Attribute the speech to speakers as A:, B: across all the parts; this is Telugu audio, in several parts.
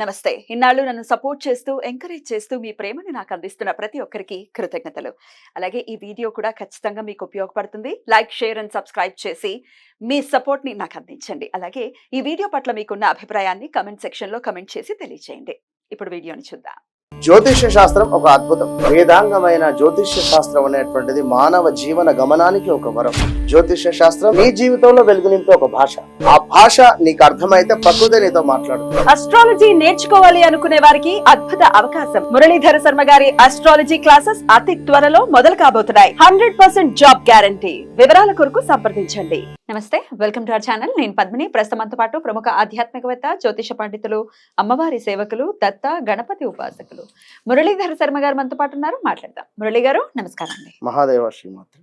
A: నమస్తే. ఇన్నాళ్ళు నన్ను సపోర్ట్ చేస్తూ, ఎంకరేజ్ చేస్తూ మీ ప్రేమని నాకు అందిస్తున్న ప్రతి ఒక్కరికి కృతజ్ఞతలు. అలాగే ఈ వీడియో కూడా ఖచ్చితంగా మీకు ఉపయోగపడుతుంది. లైక్, షేర్ అండ్ సబ్స్క్రైబ్ చేసి మీ సపోర్ట్‌ని నాకు అందించండి. అలాగే ఈ వీడియో పట్ల మీకున్న అభిప్రాయాన్ని కామెంట్ సెక్షన్‌లో కామెంట్ చేసి తెలియజేయండి. ఇప్పుడు వీడియోని చూద్దాం.
B: జ్యోతిష్య శాస్త్రం ఒక అద్భుతం. వేదాంగమైన జ్యోతిష్య శాస్త్రం అనేటువంటిది మానవ జీవన గమనానికి ఒక వరం. జ్యోతిష్య శాస్త్రం నీ జీవితంలో వెలుగునింపే ఒక భాష. ఆ భాష నీకు అర్థమైతే ప్రకృతి నీతో మాట్లాడుతుంది.
A: అస్ట్రాలజీ నేర్చుకోవాలి అనుకునే వారికి అద్భుత అవకాశం. మురళీధర శర్మ గారి అస్ట్రాలజీ క్లాసెస్ అతి త్వరలో మొదలు కాబోతున్నాయి. 100% జాబ్ గ్యారంటీ. వివరాల కొరకు సంప్రదించండి. నమస్తే, వెల్కమ్ టు అవర్ ఛానల్. నేను పద్మిని. ప్రస్తుతంతో పాటు ప్రముఖ ఆధ్యాత్మికవేత్త, జ్యోతిష పండితులు, అమ్మవారి సేవకులు, దత్త గణపతి ఉపాసకులు మురళీధర శర్మ గారు మనతో పాటు ఉన్నారు. మాట్లాడదాం. మురళి గారు నమస్కారం అండి.
B: మహాదేవ శ్రీమాత్రి.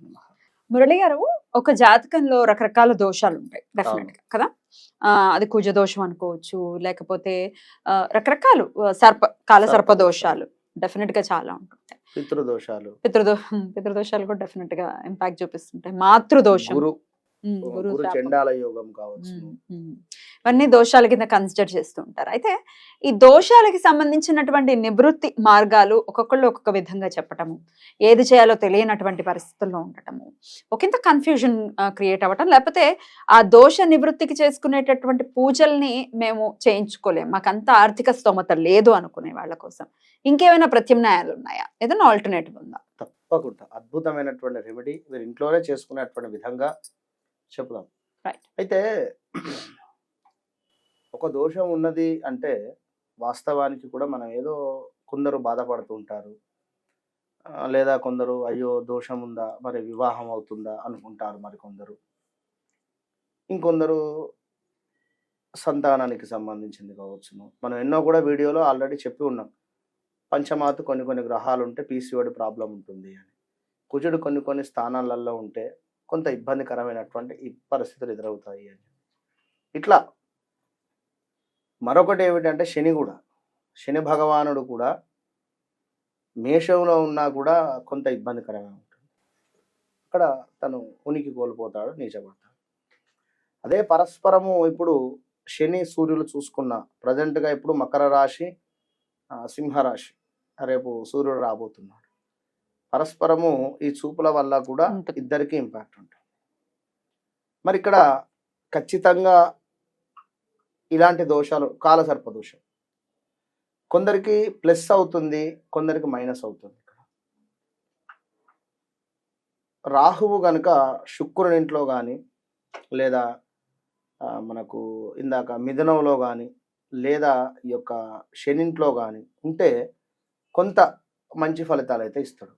A: మురళి గారు, ఒక జాతకంలో రకరకాల దోషాలు ఉంటాయి డెఫినెట్ గా కదా. అది కుజ దోషం అనుకోవచ్చు, లేకపోతే రకరకాలు కాల సర్ప దోషాలు డెఫినెట్ గా చాలా ఉంటుంటాయి. పితృదోషాలు కూడా డెఫినెట్ గా ఇంపాక్ట్ చూపిస్తుంటాయి. మాతృదోషం,
B: గురు చండాల యోగం కావచ్చు,
A: ఇవన్నీ దోషాల కింద కన్సిడర్ చేస్తూ ఉంటారు. అయితే ఈ దోషాలకి సంబంధించినటువంటి నివృత్తి మార్గాలు ఒక్కొక్కళ్ళు ఒక్కొక్క విధంగా చెప్పటము, ఏది చేయాలో తెలియనటువంటి పరిస్థితుల్లో ఉండటము, ఒకంత కన్ఫ్యూజన్ క్రియేట్ అవ్వటం, లేకపోతే ఆ దోష నివృత్తికి చేసుకునేటటువంటి పూజల్ని మేము చేయించుకోలేము, మాకంత ఆర్థిక స్తోమత లేదు అనుకునే వాళ్ళ కోసం ఇంకేమైనా ప్రత్యామ్నాయాలు ఉన్నాయా? ఏదైనా ఆల్టర్నేటివ్ ఉందా?
B: తప్పకుండా అద్భుతమైనటువంటి రెమెడీ మీరు ఇంట్లోనే చేసుకునేటువంటి విధంగా చెప్దాం. అయితే ఒక దోషం ఉన్నది అంటే వాస్తవానికి కూడా మనం ఏదో కొందరు బాధపడుతూ ఉంటారు, లేదా కొందరు అయ్యో దోషం ఉందా మరి వివాహం అవుతుందా అనుకుంటారు, మరి కొందరు ఇంకొందరు సంతానానికి సంబంధించింది కావచ్చును. మనం ఎన్నో కూడా వీడియోలో ఆల్రెడీ చెప్పి ఉన్నాం. పంచమాతు కొన్ని గ్రహాలు ఉంటే పీసీఓడి ప్రాబ్లం ఉంటుంది అని, కుజుడు కొన్ని స్థానాలలో ఉంటే కొంత ఇబ్బందికరమైనటువంటి పరిస్థితులు ఎదురవుతాయి అని. ఇట్లా మరొకటి ఏమిటంటే శని భగవానుడు కూడా మేషంలో ఉన్నా కూడా కొంత ఇబ్బందికరంగా ఉంటుంది. అక్కడ తను ఉనికి కోల్పోతాడు, నీచబడతాడు. అదే పరస్పరము ఇప్పుడు శని సూర్యులు చూసుకున్న ప్రజెంట్గా ఇప్పుడు మకర రాశి, సింహరాశి, రేపు సూర్యుడు రాబోతున్నాడు. పరస్పరము ఈ చూపుల వల్ల కూడా ఇద్దరికి ఇంపాక్ట్ ఉంటుంది. మరి ఇక్కడ ఖచ్చితంగా ఇలాంటి దోషాలు, కాలసర్ప దోషం కొందరికి ప్లస్ అవుతుంది, కొందరికి మైనస్ అవుతుంది. ఇక్కడ రాహువు గనుక శుక్రునింట్లో కానీ, లేదా మనకు ఇందాక మిథునంలో కానీ, లేదా ఈ యొక్క శనింట్లో కానీ ఉంటే కొంత మంచి ఫలితాలు అయితే ఇస్తాడు.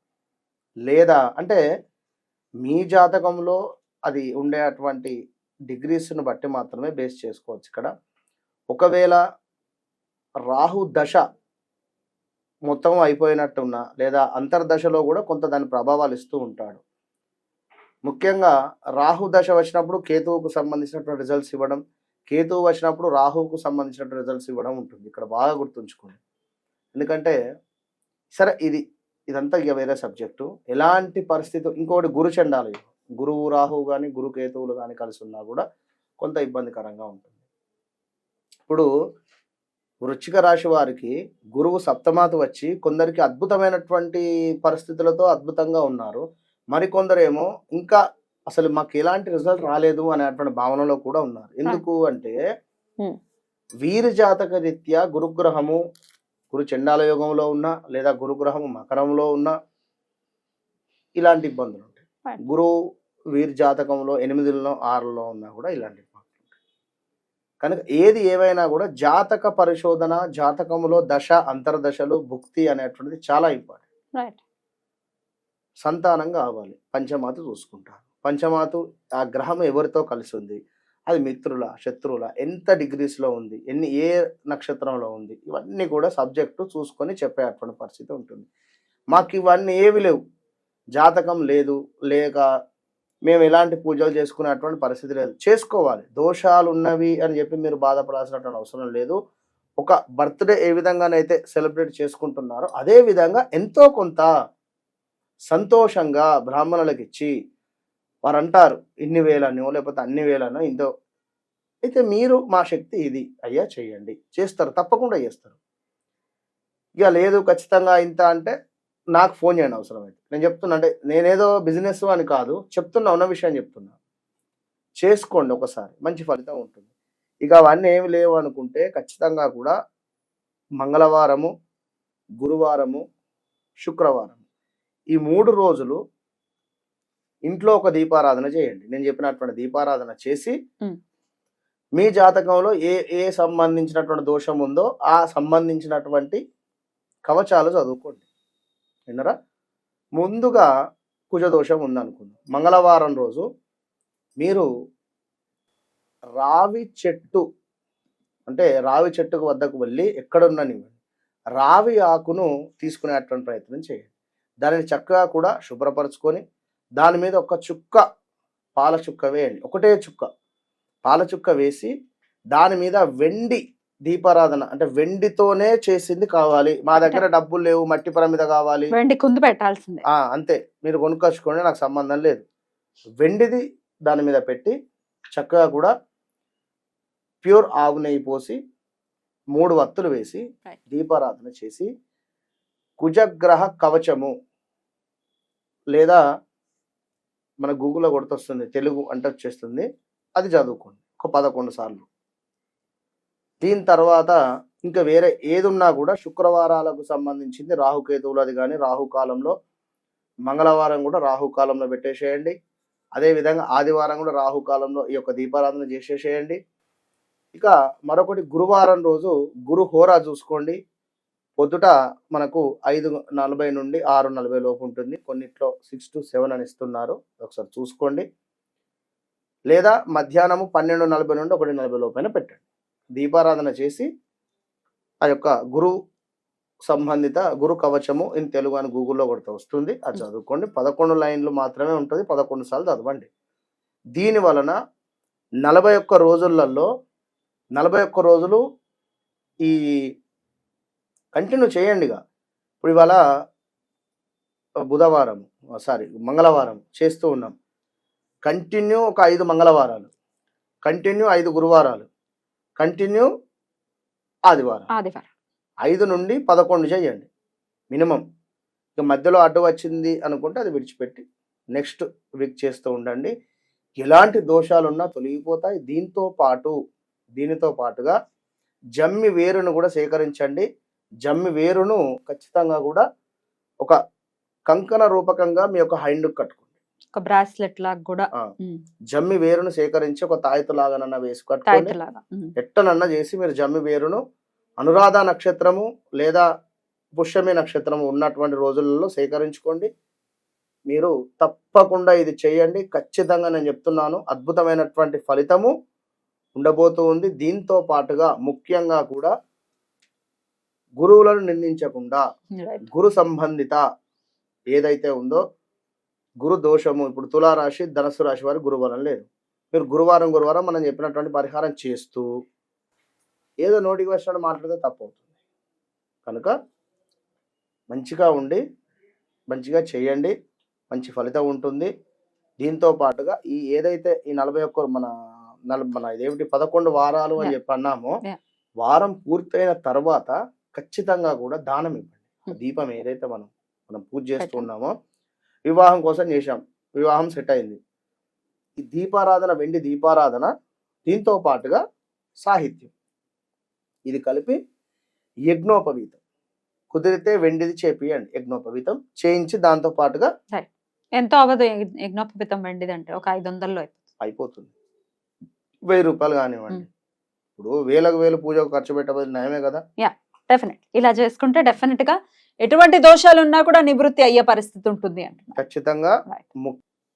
B: లేదా అంటే మీ జాతకంలో అది ఉండేటువంటి డిగ్రీస్ను బట్టి మాత్రమే బేస్ చేసుకోవచ్చు. ఇక్కడ ఒకవేళ రాహు దశ మొత్తం అయిపోయినట్టున్నా, లేదా అంతర్దశలో కూడా కొంత దాని ప్రభావాలు ఇస్తూ ఉంటాడు. ముఖ్యంగా రాహు దశ వచ్చినప్పుడు కేతువుకు సంబంధించినటువంటి రిజల్ట్స్ ఇవ్వడం, కేతువు వచ్చినప్పుడు రాహువుకు సంబంధించినటువంటి రిజల్ట్స్ ఇవ్వడం ఉంటుంది. ఇక్కడ బాగా గుర్తుంచుకోండి. ఎందుకంటే సరే ఇదంతా ఇక వేరే సబ్జెక్టు. ఎలాంటి పరిస్థితి, ఇంకొకటి గురు చండాల యోగం, గురువు రాహువు కానీ గురు కేతువులు కానీ కలిసి ఉన్నా కూడా కొంత ఇబ్బందికరంగా ఉంటుంది. ఇప్పుడు వృశ్చిక రాశి వారికి గురువు సప్తమాతు వచ్చి కొందరికి అద్భుతమైనటువంటి పరిస్థితులతో అద్భుతంగా ఉన్నారు, మరికొందరేమో ఇంకా అసలు మాకు ఎలాంటి రిజల్ట్ రాలేదు అనేటువంటి భావనలో కూడా ఉన్నారు. ఎందుకు అంటే వీరి జాతక రీత్యా గురుగ్రహము గురు చండాల యోగంలో ఉన్నా, లేదా గురుగ్రహము మకరంలో ఉన్నా ఇలాంటి ఇబ్బందులు ఉంటాయి. గురువు వీరి జాతకంలో 8లో 6లో ఉన్నా కూడా ఇలాంటి ఇబ్బందులు ఉంటాయి. కనుక ఏది ఏమైనా కూడా జాతక పరిశోధన, జాతకంలో దశ అంతర్దశలు, భుక్తి అనేటువంటిది చాలా ఇంపార్టెంట్. సంతానం కావాలి, పంచమాతు చూసుకుంటారు. పంచమాతు ఆ గ్రహం ఎవరితో కలిసి ఉంది, అది మిత్రుల శత్రువుల, ఎంత డిగ్రీస్లో ఉంది, ఏ నక్షత్రంలో ఉంది, ఇవన్నీ కూడా సబ్జెక్టు చూసుకొని చెప్పేటువంటి పరిస్థితి ఉంటుంది. మాకు ఇవన్నీ ఏవి లేవు, జాతకం లేదు, లేక మేము ఎలాంటి పూజలు చేసుకునేటువంటి పరిస్థితి లేదు. చేసుకోవాలి, దోషాలు ఉన్నవి అని చెప్పి మీరు బాధపడాల్సినటువంటి అవసరం లేదు. ఒక బర్త్డే ఏ విధంగానైతే సెలబ్రేట్ చేసుకుంటున్నారో అదే విధంగా ఎంతో కొంత సంతోషంగా బ్రాహ్మణులకు ఇచ్చి, వారు అంటారు ఇన్ని వేలనో లేకపోతే అన్ని వేలనో ఇంతో అయితే మీరు మా శక్తి ఇది అయ్యా చేయండి, చేస్తారు, తప్పకుండా చేస్తారు. ఇక లేదు ఖచ్చితంగా ఇంత అంటే నాకు ఫోన్ చేయండి అవసరమైతే. నేను చెప్తున్నా, అంటే నేనేదో బిజినెస్ అని కాదు చెప్తున్నా, ఉన్న విషయం చెప్తున్నా. చేసుకోండి ఒకసారి, మంచి ఫలితం ఉంటుంది. ఇక అవన్నీ ఏమి లేవు అనుకుంటే ఖచ్చితంగా కూడా మంగళవారము, గురువారము, శుక్రవారం ఈ 3 రోజులు ఇంట్లో ఒక దీపారాధన చేయండి. నేను చెప్పినటువంటి దీపారాధన చేసి మీ జాతకంలో ఏ సంబంధించినటువంటి దోషం ఉందో ఆ సంబంధించినటువంటి కవచాలు చదువుకోండి. విన్నరా? ముందుగా కుజదోషం ఉందనుకుందాం. మంగళవారం రోజు మీరు రావి చెట్టు, అంటే రావి చెట్టుకు వద్దకు వెళ్ళి ఎక్కడున్ననివ్వండి, రావి ఆకును తీసుకునేటువంటి ప్రయత్నం చేయండి. దానిని చక్కగా కూడా శుభ్రపరచుకొని దాని మీద ఒక చుక్క పాల చుక్క వేయండి. ఒకటే చుక్క పాల చుక్క వేసి దాని మీద వెండి దీపారాధన, అంటే వెండితోనే చేసింది కావాలి. మా దగ్గర డబ్బులు లేవు, మట్టి మీద కావాలి,
A: వెండి కుందు పెట్టాల్సిందే.
B: అంతే, మీరు కొనుక్కొచ్చుకోండి, నాకు సంబంధం లేదు. వెండిది దాని మీద పెట్టి చక్కగా కూడా ప్యూర్ ఆవు నెయ్యి పోసి 3 వత్తులు వేసి దీపారాధన చేసి కుజగ్రహ కవచము, లేదా మన గూగుల్లో కొడుతొస్తుంది, తెలుగు అంటే వచ్చేస్తుంది, అది చదువుకోండి ఒక 11 సార్లు. దీని తర్వాత ఇంకా వేరే ఏదున్నా కూడా శుక్రవారాలకు సంబంధించింది రాహుకేతువులది కానీ రాహుకాలంలో, మంగళవారం కూడా రాహుకాలంలో పెట్టేసేయండి. అదేవిధంగా ఆదివారం కూడా రాహుకాలంలో ఈ యొక్క దీపారాధన చేసేసేయండి. ఇక మరొకటి గురువారం రోజు గురు హోరా చూసుకోండి. పొద్దుట మనకు 5:40 నుండి 6:40 లోపు ఉంటుంది, కొన్నిట్లో 6 to 7 అని ఇస్తున్నారు, ఒకసారి చూసుకోండి. లేదా మధ్యాహ్నము 12:40 నుండి 1:40 లోపైన పెట్టండి. దీపారాధన చేసి ఆ యొక్క గురు సంబంధిత గురు కవచము ఇన్ తెలుగు అని గూగుల్లో కొడితే వస్తుంది, అది చదువుకోండి. 11 లైన్లు మాత్రమే ఉంటుంది, 11 సార్లు చదవండి. దీని వలన 41 రోజులలో 41 రోజులు ఈ కంటిన్యూ చేయండిగా. ఇప్పుడు ఇవాళ మంగళవారం చేస్తూ ఉన్నాం, కంటిన్యూ ఒక 5 మంగళవారాలు, కంటిన్యూ 5 గురువారాలు, కంటిన్యూ ఆదివారం 5 నుండి 11 చేయండి మినిమం. ఇక మధ్యలో అడ్డు వచ్చింది అనుకుంటే అది విడిచిపెట్టి నెక్స్ట్ వీక్ చేస్తూ ఉండండి. ఎలాంటి దోషాలున్నా తొలగిపోతాయి. దీనితో పాటుగా జమ్మి వేరును కూడా సేకరించండి. జమ్మి వేరును ఖచ్చితంగా కూడా ఒక కంకణ రూపకంగా మీ యొక్క హైండ్కు కట్టుకోండి,
A: ఒక బ్రాస్లెట్ లాగా కూడా.
B: జమ్మి వేరును సేకరించి ఒక తాయతు లాగానన్నా వేసి కట్టుకోండి. ఎట్టనన్నా చేసి మీరు జమ్మి వేరును అనురాధ నక్షత్రము లేదా పుష్యమి నక్షత్రము ఉన్నటువంటి రోజులలో సేకరించుకోండి. మీరు తప్పకుండా ఇది చేయండి. ఖచ్చితంగా నేను చెప్తున్నాను, అద్భుతమైనటువంటి ఫలితము ఉండబోతూ ఉంది. దీంతో పాటుగా ముఖ్యంగా కూడా గురువులను నిందించకుండా గురు సంబంధిత ఏదైతే ఉందో గురు దోషము, ఇప్పుడు తులారాశి ధనస్సు రాశి వారి గురుబలం లేదు, మీరు గురువారం మనం చెప్పినటువంటి పరిహారం చేస్తూ ఏదో నోటికి వచ్చినట్టు మాట్లాడితే తప్పవుతుంది. కనుక మంచిగా ఉండి మంచిగా చేయండి, మంచి ఫలితం ఉంటుంది. దీంతో పాటుగా ఈ ఏదైతే ఈ 41 మన ఇదేమిటి 11 వారాలు అని చెప్పి అన్నామో, వారం పూర్తయిన తర్వాత ఖచ్చితంగా కూడా దానం ఇవ్వండి. దీపం ఏదైతే మనం పూజ చేస్తూ ఉన్నామో, వివాహం కోసం చేశాం, వివాహం సెట్ అయింది, ఈ దీపారాధన వెండి దీపారాధన, దీంతో పాటుగా సాహిత్యం, ఇది కలిపి యజ్ఞోపవీతం, కుదిరితే వెండిది చేపియండి, యజ్ఞోపవీతం చేయించి దాంతో పాటుగా
A: ఎంతో అవ్వదు యజ్ఞోపవీతం వెండిది అంటే ఒక 500లో
B: అయిపోతుంది. 1000 రూపాయలు కానివ్వండి. ఇప్పుడు వేలకు పూజకు ఖర్చు పెట్టబోయే నయమే కదా.
A: డెఫినెట్ ఇలా చేసుకుంటే డెఫినెట్ గా ఎటువంటి దోషాలు ఉన్నా కూడా నివృత్తి అయ్యే పరిస్థితి ఉంటుంది అంటే
B: ఖచ్చితంగా.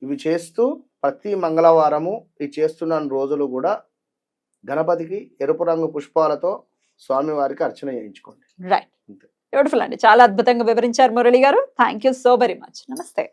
B: ఇవి చేస్తూ ప్రతి మంగళవారము ఈ చేస్తున్న రోజులు కూడా గణపతికి ఎరుపు రంగు పుష్పాలతో స్వామివారికి అర్చన చేయించుకోండి.
A: రైట్, బ్యూటిఫుల్ అండి, చాలా అద్భుతంగా వివరించారు మురళి గారు. Thank you so very much. నమస్తే.